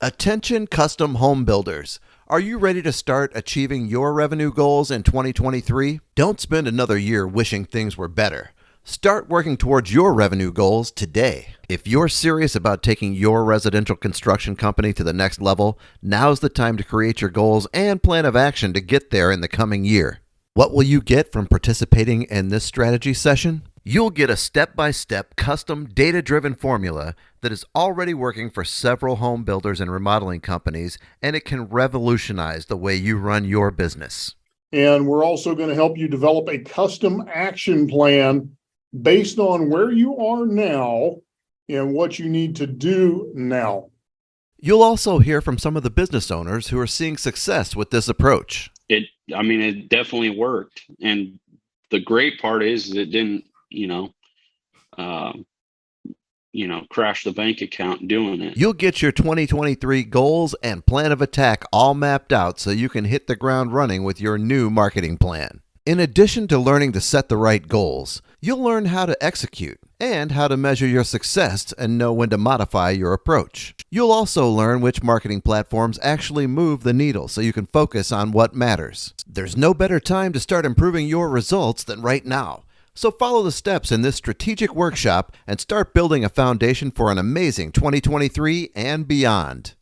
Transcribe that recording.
Attention custom home builders. Are you ready to start achieving your revenue goals in 2023? Don't spend another year wishing things were better. Start working towards your revenue goals today. If you're serious about taking your residential construction company to the next level, now's the time to create your goals and plan of action to get there in the coming year. What will you get from participating in this strategy session? You'll get a step-by-step custom data-driven formula that is already working for several home builders and remodeling companies, and it can revolutionize the way you run your business. And we're also going to help you develop a custom action plan based on where you are now and what you need to do now. You'll also hear from some of the business owners who are seeing success with this approach. It definitely worked. And the great part is it didn't, crash the bank account doing it. You'll get your 2023 goals and plan of attack all mapped out so you can hit the ground running with your new marketing plan. In addition to learning to set the right goals, you'll learn how to execute and how to measure your success and know when to modify your approach. You'll also learn which marketing platforms actually move the needle so you can focus on what matters. There's no better time to start improving your results than right now. So follow the steps in this strategic workshop and start building a foundation for an amazing 2023 and beyond.